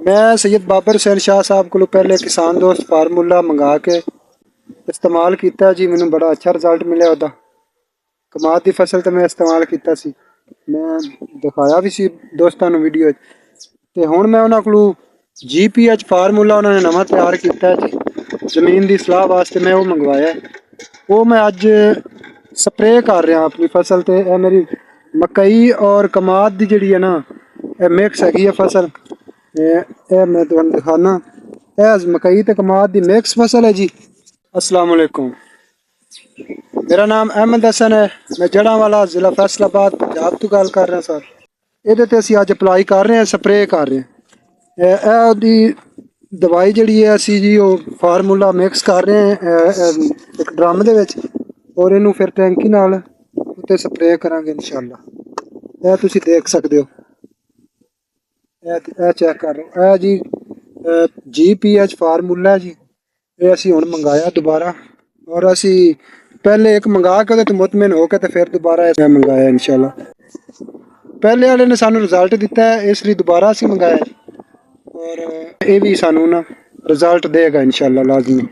मैं सैयद बाबर हुसैन शाह साहब को पहले किसान दोस्त फार्मूला मंगा के इस्तेमाल किया जी। मैनू बड़ा अच्छा रिजल्ट मिले ਉਹਦਾ। कमाद की फसल तो मैं इस्तेमाल किया सी, मैं दिखाया भी सी दोस्तों ਨੂੰ ਵੀਡੀਓ ਤੇ ਹੁਣ मैं ਉਹਨਾਂ ਕੋਲੋਂ GPH फार्मूला उन्होंने नवा तैयार किया जी ਜ਼ਮੀਨ ਦੀ ਸਲਾਹ ਵਾਸਤੇ। मैं वो मंगवाया, वो मैं अज स्प्रे कर रहा अपनी फसल ਤੇ। ਇਹ ਮੇਰੀ मकई और कमाद ਦੀ ਜਿਹੜੀ ਹੈ ਨਾ ਇਹ ਮਿਕਸ ਹੈਗੀ ਹੈ फसल। ਇਹ मैं ਤੁਹਾਨੂੰ ਦਿਖਾਣਾ, ਇਹ मकई ਤੇ कमाद ਦੀ मिक्स फसल है जी। अस्सलाम वालेकुम, मेरा नाम अहमद हसन है, मैं जड़ांवाला जिला फैसलाबाद पंजाब तो गल कर रहा सर। ਇਹਦੇ ਤੇ ਅਸੀਂ ਅੱਜ ਅਪਲਾਈ ਕਰ ਰਹੇ ਹਾਂ, ਸਪਰੇ ਕਰ ਰਹੇ ਹਾਂ। ਇਹ ਉਹਦੀ ਦਵਾਈ ਜਿਹੜੀ ਹੈ ਅਸੀਂ ਜੀ ਉਹ ਫਾਰਮੂਲਾ ਮਿਕਸ ਕਰ ਰਹੇ ਹਾਂ ਇੱਕ ਡਰਮ ਦੇ ਵਿੱਚ, ਔਰ ਇਹਨੂੰ ਫਿਰ ਟੈਂਕੀ ਨਾਲ ਉੱਤੇ ਸਪਰੇ ਕਰਾਂਗੇ ਇਨਸ਼ਾਅੱਲਾ। ਇਹ ਤੁਸੀਂ ਦੇਖ ਸਕਦੇ ਹੋ, ਇਹ ਚੈੱਕ ਕਰ ਲਓ। ਇਹ ਜੀ GPH ਫਾਰਮੂਲਾ ਜੀ, ਇਹ ਅਸੀਂ ਹੁਣ ਮੰਗਾਇਆ ਦੁਬਾਰਾ, ਔਰ ਅਸੀਂ ਪਹਿਲੇ ਇੱਕ ਮੰਗਾ ਕੇ ਉਹਦੇ ਤੋਂ ਮੁਤਮਿਨ ਹੋ ਕੇ ਤੇ ਫਿਰ ਦੁਬਾਰਾ ਇਹ ਮੰਗਾਇਆ ਇਨਸ਼ਾਅੱਲਾ। ਪਹਿਲੇ ਵਾਲੇ ਨੇ ਸਾਨੂੰ ਰਿਜ਼ਲਟ ਦਿੱਤਾ ਹੈ, ਇਸ ਲਈ ਦੁਬਾਰਾ ਅਸੀਂ ਮੰਗਾਇਆ, ਔਰ ਇਹ ਵੀ ਸਾਨੂੰ ਨਾ ਰਿਜ਼ਲਟ ਦੇਗਾ ਇਨਸ਼ਾਅੱਲਾ ਲਾਜ਼ਮੀ।